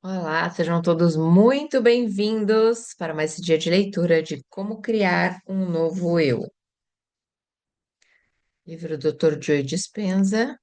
Olá, sejam todos muito bem-vindos para mais esse dia de leitura de Como Criar um Novo Eu. Livro do Dr. Joe Dispenza.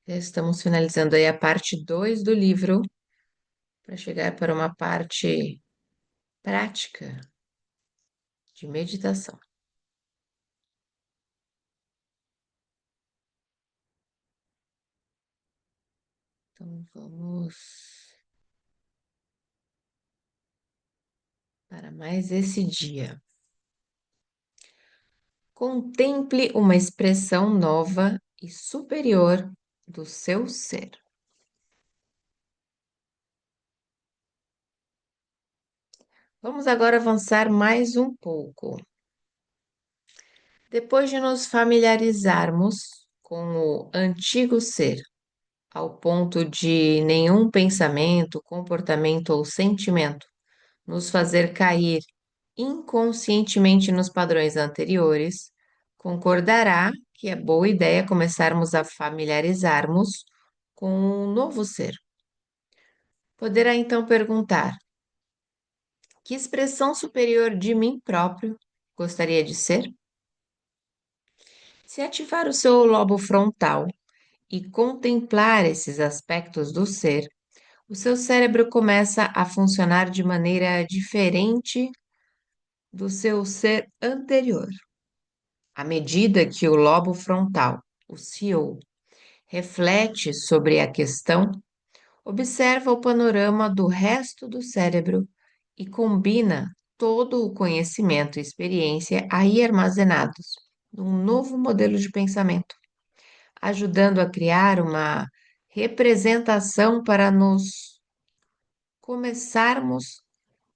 Estamos finalizando aí a parte 2 do livro para chegar para uma parte prática de meditação. Então vamos para mais esse dia. Contemple uma expressão nova e superior do seu ser. Vamos agora avançar mais um pouco. Depois de nos familiarizarmos com o antigo ser, ao ponto de nenhum pensamento, comportamento ou sentimento nos fazer cair inconscientemente nos padrões anteriores, concordará que é boa ideia começarmos a familiarizarmos com um novo ser. Poderá então perguntar: que expressão superior de mim próprio gostaria de ser? Se ativar o seu lobo frontal e contemplar esses aspectos do ser, o seu cérebro começa a funcionar de maneira diferente do seu ser anterior. À medida que o lobo frontal, o CEO, reflete sobre a questão, observa o panorama do resto do cérebro e combina todo o conhecimento e experiência aí armazenados num novo modelo de pensamento, ajudando a criar uma representação para nos começarmos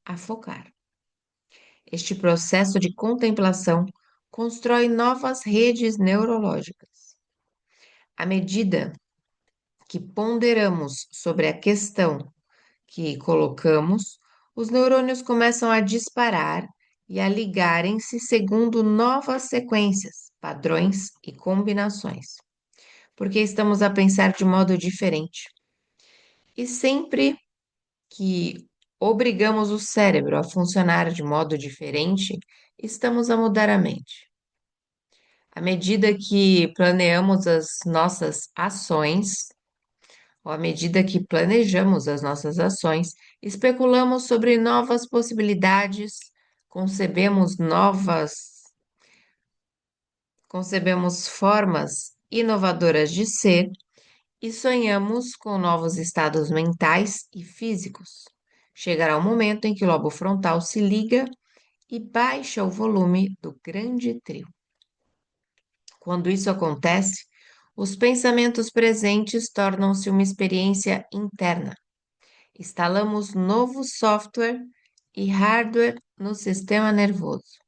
a focar. Este processo de contemplação constrói novas redes neurológicas. À medida que ponderamos sobre a questão que colocamos, os neurônios começam a disparar e a ligarem-se segundo novas sequências, padrões e combinações, porque estamos a pensar de modo diferente. E sempre que obrigamos o cérebro a funcionar de modo diferente, estamos a mudar a mente. À medida que planeamos as nossas ações, ou à medida que planejamos as nossas ações, especulamos sobre novas possibilidades, concebemos novas, concebemos formas inovadoras de ser e sonhamos com novos estados mentais e físicos. Chegará o momento em que o lobo frontal se liga e baixa o volume do grande trio. Quando isso acontece, os pensamentos presentes tornam-se uma experiência interna. Instalamos novo software e hardware no sistema nervoso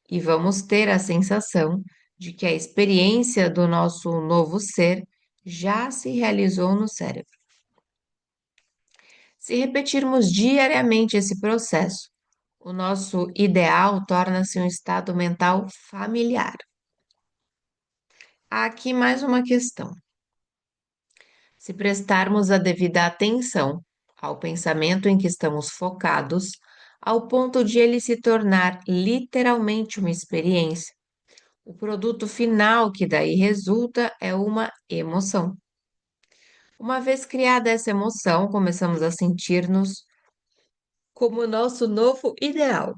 e vamos ter a sensação de que a experiência do nosso novo ser já se realizou no cérebro. Se repetirmos diariamente esse processo, o nosso ideal torna-se um estado mental familiar. Há aqui mais uma questão. Se prestarmos a devida atenção ao pensamento em que estamos focados, ao ponto de ele se tornar literalmente uma experiência, o produto final que daí resulta é uma emoção. Uma vez criada essa emoção, começamos a sentir-nos como o nosso novo ideal.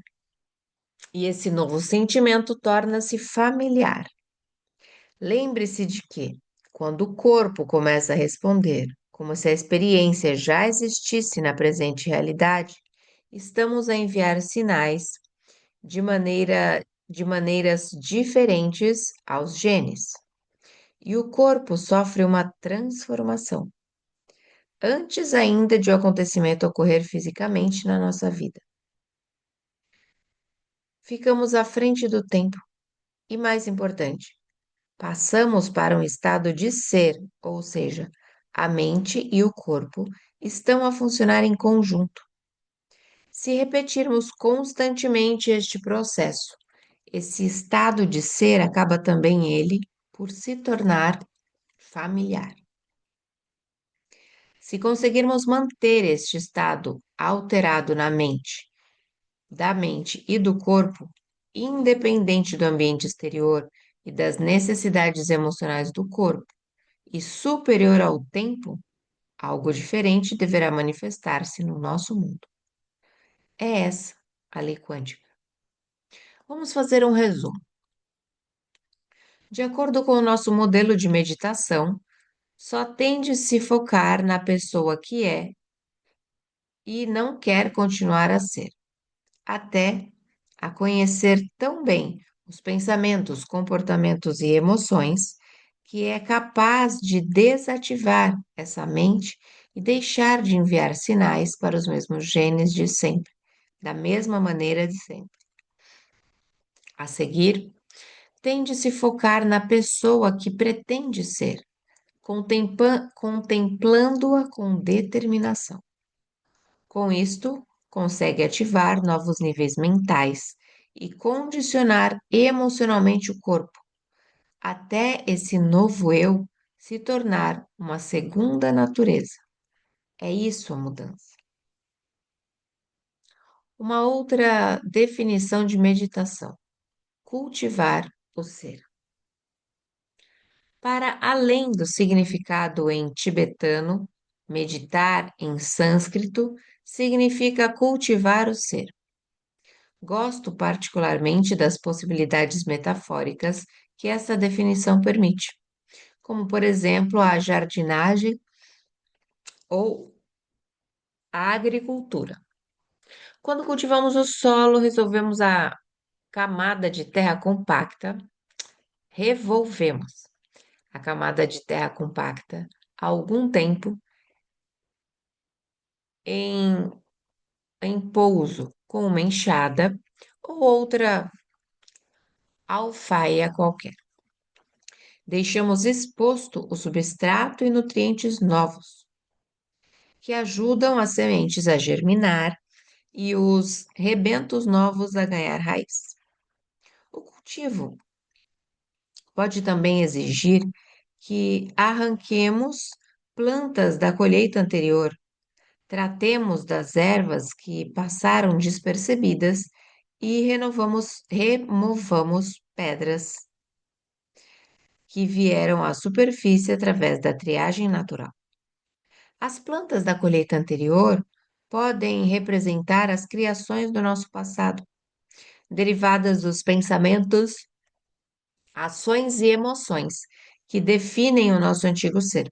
E esse novo sentimento torna-se familiar. Lembre-se de que, quando o corpo começa a responder como se a experiência já existisse na presente realidade, estamos a enviar sinais de maneiras diferentes aos genes. E o corpo sofre uma transformação, antes ainda de o acontecimento ocorrer fisicamente na nossa vida. Ficamos à frente do tempo e, mais importante, passamos para um estado de ser, ou seja, a mente e o corpo estão a funcionar em conjunto. Se repetirmos constantemente este processo, esse estado de ser acaba também ele por se tornar familiar. Se conseguirmos manter este estado alterado da mente e do corpo, independente do ambiente exterior e das necessidades emocionais do corpo, e superior ao tempo, algo diferente deverá manifestar-se no nosso mundo. É essa a lei quântica. Vamos fazer um resumo. De acordo com o nosso modelo de meditação, só tem de se focar na pessoa que é e não quer continuar a ser, até a conhecer tão bem os pensamentos, comportamentos e emoções que é capaz de desativar essa mente e deixar de enviar sinais para os mesmos genes de sempre, da mesma maneira de sempre. A seguir, tem de se focar na pessoa que pretende ser, contemplando-a com determinação. Com isto, consegue ativar novos níveis mentais e condicionar emocionalmente o corpo, até esse novo eu se tornar uma segunda natureza. É isso a mudança. Uma outra definição de meditação: cultivar o ser. Para além do significado em tibetano, meditar em sânscrito significa cultivar o ser. Gosto particularmente das possibilidades metafóricas que essa definição permite, como, por exemplo, a jardinagem ou a agricultura. Quando cultivamos o solo, resolvemos a camada de terra compacta, revolvemos a camada de terra compacta há algum tempo em, em pouso com uma enxada ou outra alfaia qualquer. Deixamos exposto o substrato e nutrientes novos, que ajudam as sementes a germinar e os rebentos novos a ganhar raiz. O cultivo pode também exigir que arranquemos plantas da colheita anterior, tratemos das ervas que passaram despercebidas e removamos pedras que vieram à superfície através da triagem natural. As plantas da colheita anterior podem representar as criações do nosso passado, derivadas dos pensamentos, ações e emoções que definem o nosso antigo ser.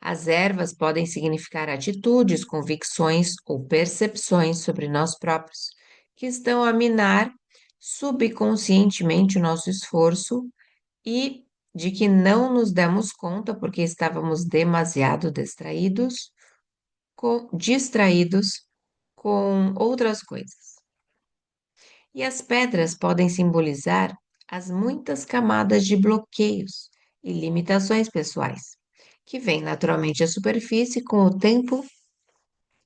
As ervas podem significar atitudes, convicções ou percepções sobre nós próprios, que estão a minar subconscientemente o nosso esforço e de que não nos demos conta porque estávamos demasiado distraídos com outras coisas. E as pedras podem simbolizar as muitas camadas de bloqueios e limitações pessoais, que vêm naturalmente à superfície com o tempo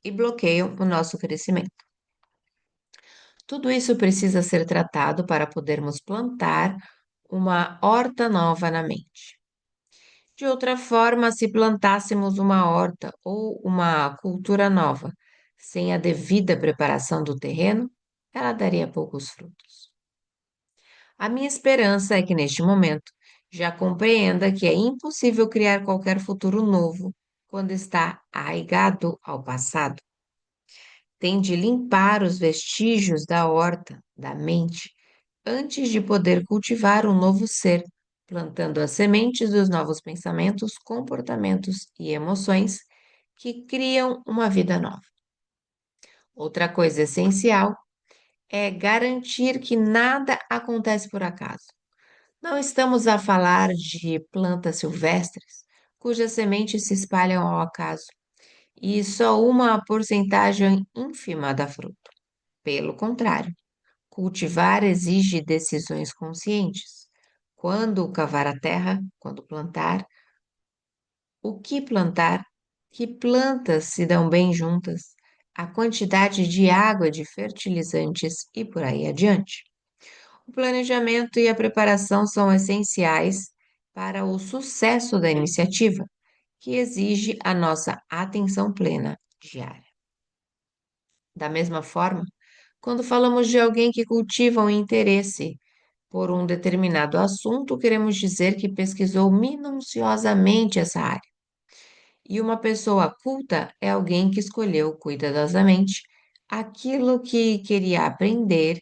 e bloqueiam o nosso crescimento. Tudo isso precisa ser tratado para podermos plantar uma horta nova na mente. De outra forma, se plantássemos uma horta ou uma cultura nova, sem a devida preparação do terreno, ela daria poucos frutos. A minha esperança é que neste momento já compreenda que é impossível criar qualquer futuro novo quando está arraigado ao passado. Tem de limpar os vestígios da horta, da mente, antes de poder cultivar um novo ser, plantando as sementes dos novos pensamentos, comportamentos e emoções que criam uma vida nova. Outra coisa essencial é garantir que nada acontece por acaso. Não estamos a falar de plantas silvestres cujas sementes se espalham ao acaso e só uma porcentagem ínfima dá fruto. Pelo contrário, cultivar exige decisões conscientes. Quando cavar a terra, quando plantar, plantar, que plantas se dão bem juntas, a quantidade de água, de fertilizantes e por aí adiante. O planejamento e a preparação são essenciais para o sucesso da iniciativa que exige a nossa atenção plena diária. Da mesma forma, quando falamos de alguém que cultiva um interesse por um determinado assunto, queremos dizer que pesquisou minuciosamente essa área. E uma pessoa culta é alguém que escolheu cuidadosamente aquilo que queria aprender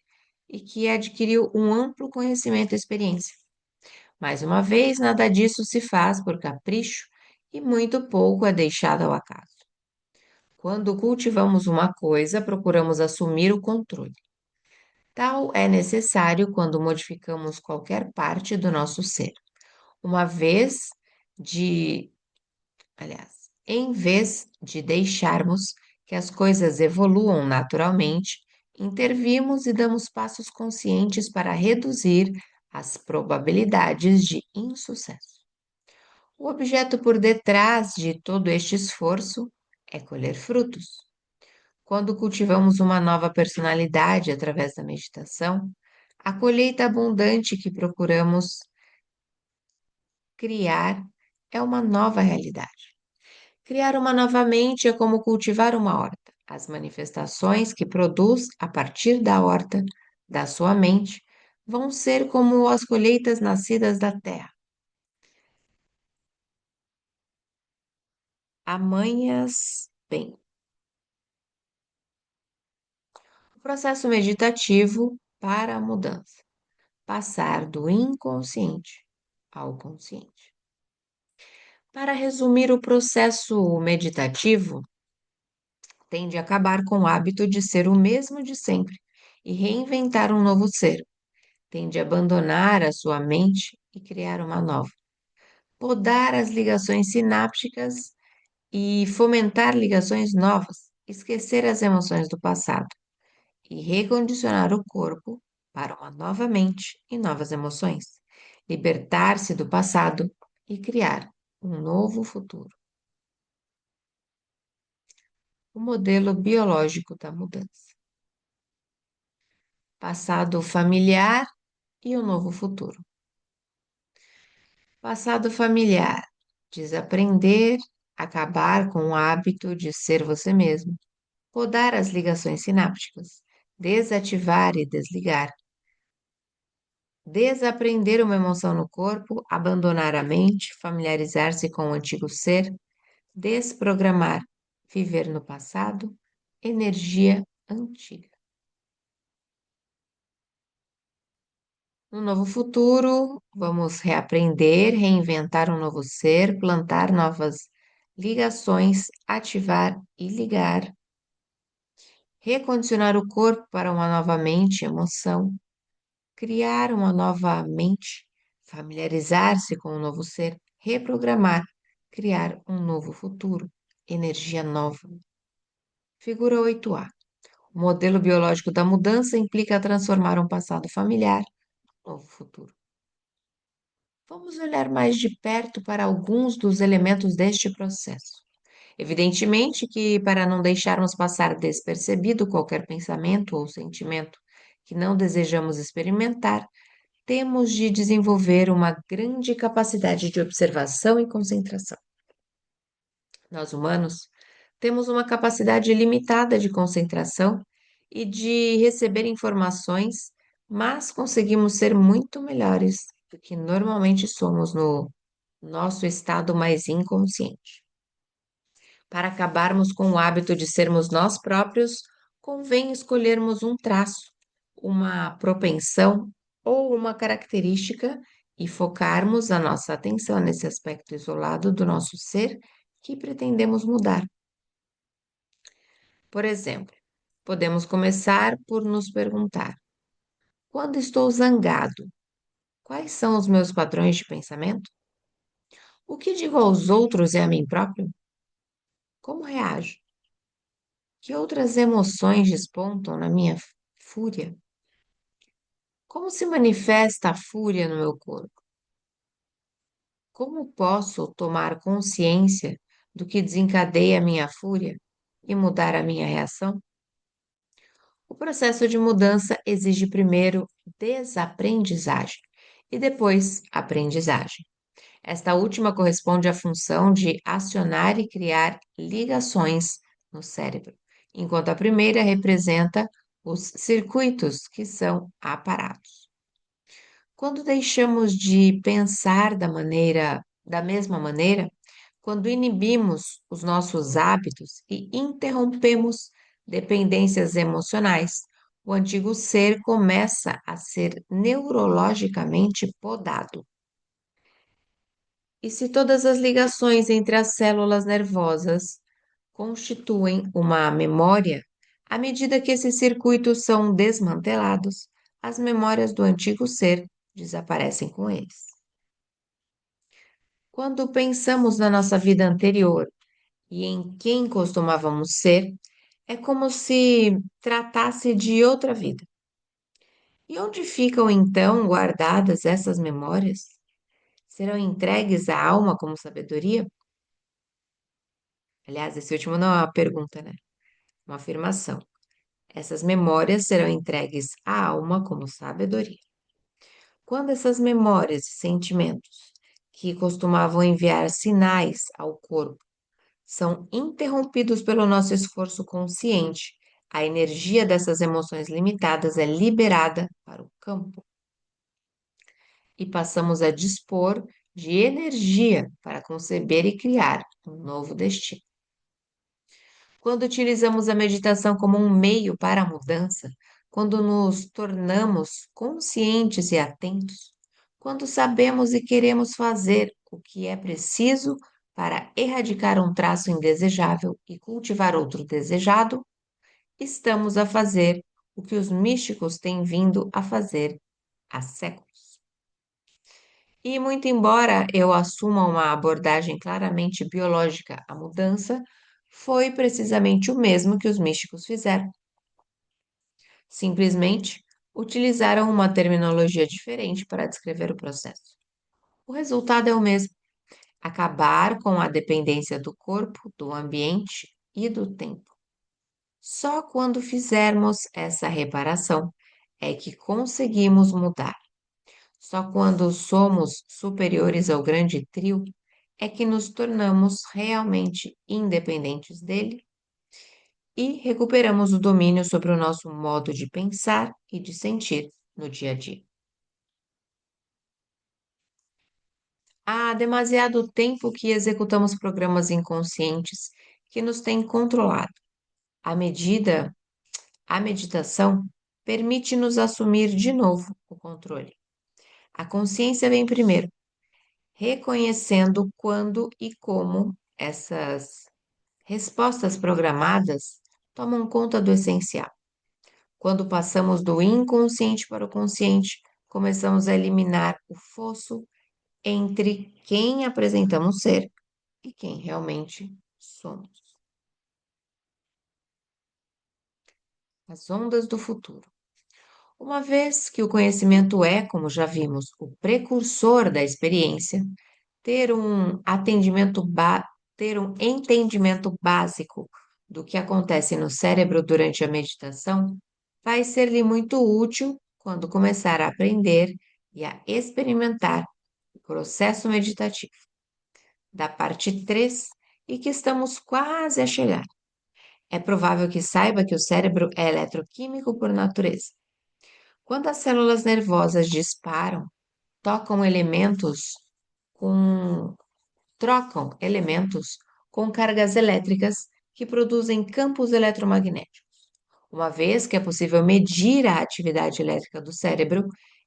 e que adquiriu um amplo conhecimento e experiência. Mais uma vez, nada disso se faz por capricho e muito pouco é deixado ao acaso. Quando cultivamos uma coisa, procuramos assumir o controle. Tal é necessário quando modificamos qualquer parte do nosso ser. Uma vez de, aliás, em vez de deixarmos que as coisas evoluam naturalmente, intervimos e damos passos conscientes para reduzir as probabilidades de insucesso. O objeto por detrás de todo este esforço é colher frutos. Quando cultivamos uma nova personalidade através da meditação, a colheita abundante que procuramos criar é uma nova realidade. Criar uma nova mente é como cultivar uma horta. As manifestações que produz a partir da horta, da sua mente, vão ser como as colheitas nascidas da terra. Amanhas bem. O processo meditativo para a mudança. Passar do inconsciente ao consciente. Para resumir, o processo meditativo tende a acabar com o hábito de ser o mesmo de sempre e reinventar um novo ser. Tende a abandonar a sua mente e criar uma nova. Podar as ligações sinápticas e fomentar ligações novas. Esquecer as emoções do passado e recondicionar o corpo para uma nova mente e novas emoções. Libertar-se do passado e criar um novo futuro. O modelo biológico da mudança. Passado familiar e o novo futuro. Passado familiar. Desaprender, acabar com o hábito de ser você mesmo. Podar as ligações sinápticas. Desativar e desligar. Desaprender uma emoção no corpo, abandonar a mente, familiarizar-se com o antigo ser, desprogramar, viver no passado, energia antiga. No novo futuro, vamos reaprender, reinventar um novo ser, plantar novas ligações, ativar e ligar, recondicionar o corpo para uma nova mente, emoção, criar uma nova mente, familiarizar-se com um novo ser, reprogramar, criar um novo futuro, energia nova. Figura 8A. O modelo biológico da mudança implica transformar um passado familiar em um novo futuro. Vamos olhar mais de perto para alguns dos elementos deste processo. Evidentemente que, para não deixarmos passar despercebido qualquer pensamento ou sentimento que não desejamos experimentar, temos de desenvolver uma grande capacidade de observação e concentração. Nós humanos temos uma capacidade limitada de concentração e de receber informações, mas conseguimos ser muito melhores do que normalmente somos no nosso estado mais inconsciente. Para acabarmos com o hábito de sermos nós próprios, convém escolhermos um traço, uma propensão ou uma característica e focarmos a nossa atenção nesse aspecto isolado do nosso ser que pretendemos mudar. Por exemplo, podemos começar por nos perguntar: quando estou zangado, quais são os meus padrões de pensamento? O que digo aos outros e a mim próprio? Como reajo? Que outras emoções despontam na minha fúria? Como se manifesta a fúria no meu corpo? Como posso tomar consciência do que desencadeia a minha fúria e mudar a minha reação? O processo de mudança exige primeiro desaprendizagem e depois aprendizagem. Esta última corresponde à função de acionar e criar ligações no cérebro, enquanto a primeira representa os circuitos, que são aparatos. Quando deixamos de pensar da mesma maneira, quando inibimos os nossos hábitos e interrompemos dependências emocionais, o antigo ser começa a ser neurologicamente podado. E se todas as ligações entre as células nervosas constituem uma memória, à medida que esses circuitos são desmantelados, as memórias do antigo ser desaparecem com eles. Quando pensamos na nossa vida anterior e em quem costumávamos ser, é como se tratasse de outra vida. E onde ficam então guardadas essas memórias? Serão entregues à alma como sabedoria? Aliás, esse último não é uma pergunta, né? Uma afirmação. Essas memórias serão entregues à alma como sabedoria. Quando essas memórias e sentimentos, que costumavam enviar sinais ao corpo, são interrompidos pelo nosso esforço consciente, a energia dessas emoções limitadas é liberada para o campo e passamos a dispor de energia para conceber e criar um novo destino. Quando utilizamos a meditação como um meio para a mudança, quando nos tornamos conscientes e atentos, quando sabemos e queremos fazer o que é preciso para erradicar um traço indesejável e cultivar outro desejado, estamos a fazer o que os místicos têm vindo a fazer há séculos. E muito embora eu assuma uma abordagem claramente biológica à mudança, foi precisamente o mesmo que os místicos fizeram. Simplesmente utilizaram uma terminologia diferente para descrever o processo. O resultado é o mesmo: acabar com a dependência do corpo, do ambiente e do tempo. Só quando fizermos essa reparação é que conseguimos mudar. Só quando somos superiores ao grande trio é que nos tornamos realmente independentes dele e recuperamos o domínio sobre o nosso modo de pensar e de sentir no dia a dia. Há demasiado tempo que executamos programas inconscientes que nos têm controlado. À medida, a meditação permite-nos assumir de novo o controle. A consciência vem primeiro, reconhecendo quando e como essas respostas programadas tomam conta do essencial. Quando passamos do inconsciente para o consciente, começamos a eliminar o fosso entre quem apresentamos ser e quem realmente somos. As ondas do futuro. Uma vez que o conhecimento é, como já vimos, o precursor da experiência, ter um ter um entendimento básico do que acontece no cérebro durante a meditação vai ser-lhe muito útil quando começar a aprender e a experimentar o processo meditativo da parte 3 e que estamos quase a chegar. É provável que saiba que o cérebro é eletroquímico por natureza. Quando as células nervosas disparam, tocam elementos com trocam elementos com cargas elétricas que produzem campos eletromagnéticos. Uma vez que é possível medir a atividade elétrica do cérebro,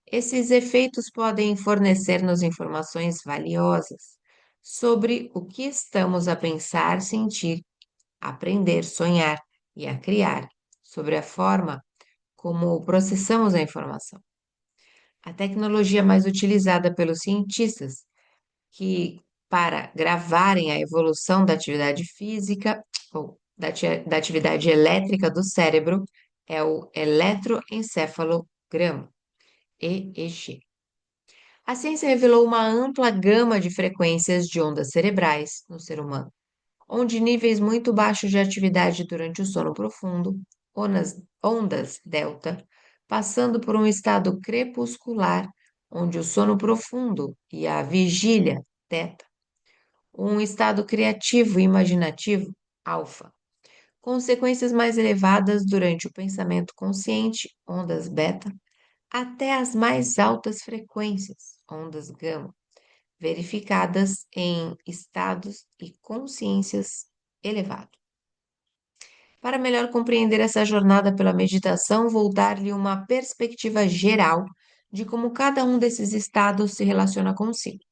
esses efeitos podem fornecer-nos informações valiosas sobre o que estamos a pensar, sentir, aprender, sonhar e a criar, sobre a forma como processamos a informação. A tecnologia mais utilizada pelos cientistas que para gravarem a evolução da atividade física ou da atividade elétrica do cérebro é o eletroencefalograma, EEG. A ciência revelou uma ampla gama de frequências de ondas cerebrais no ser humano, onde níveis muito baixos de atividade durante o sono profundo, ondas delta, passando por um estado crepuscular, onde o sono profundo e a vigília teta. Um estado criativo e imaginativo, alfa. Consequências mais elevadas durante o pensamento consciente, ondas beta, até as mais altas frequências, ondas gama, verificadas em estados e consciências elevados. Para melhor compreender essa jornada pela meditação, vou dar-lhe uma perspectiva geral de como cada um desses estados se relaciona consigo.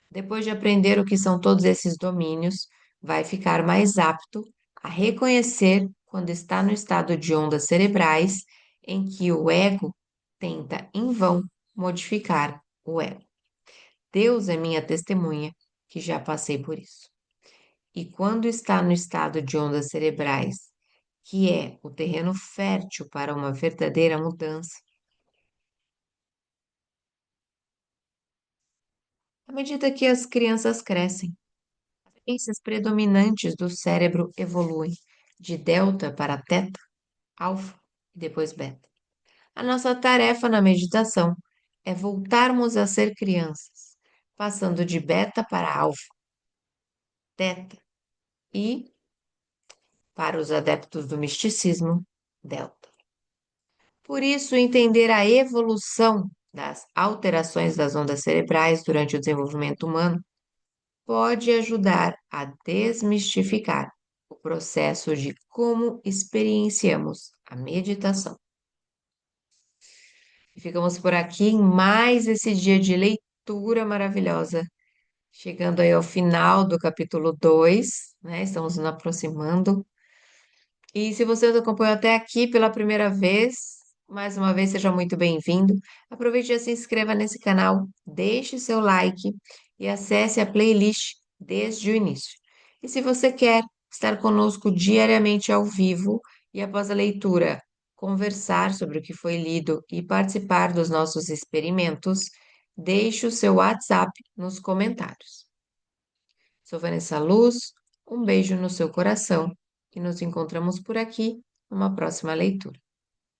Depois de aprender o que são todos esses domínios, vai ficar mais apto a reconhecer quando está no estado de ondas cerebrais em que o ego tenta em vão modificar o ego. Deus é minha testemunha que já passei por isso. E quando está no estado de ondas cerebrais, que é o terreno fértil para uma verdadeira mudança, à medida que as crianças crescem, as frequências predominantes do cérebro evoluem de delta para teta, alfa e depois beta. A nossa tarefa na meditação é voltarmos a ser crianças, passando de beta para alfa, teta e, para os adeptos do misticismo, delta. Por isso, entender a evolução das alterações das ondas cerebrais durante o desenvolvimento humano pode ajudar a desmistificar o processo de como experienciamos a meditação. E ficamos por aqui em mais esse dia de leitura maravilhosa, chegando aí ao final do capítulo 2, né? Estamos nos aproximando. E se você nos acompanhou até aqui pela primeira vez, mais uma vez seja muito bem-vindo. Aproveite e se inscreva nesse canal, deixe seu like e acesse a playlist desde o início. E se você quer estar conosco diariamente ao vivo e após a leitura, conversar sobre o que foi lido e participar dos nossos experimentos, deixe o seu WhatsApp nos comentários. Sou Vanessa Luz, um beijo no seu coração e nos encontramos por aqui numa próxima leitura.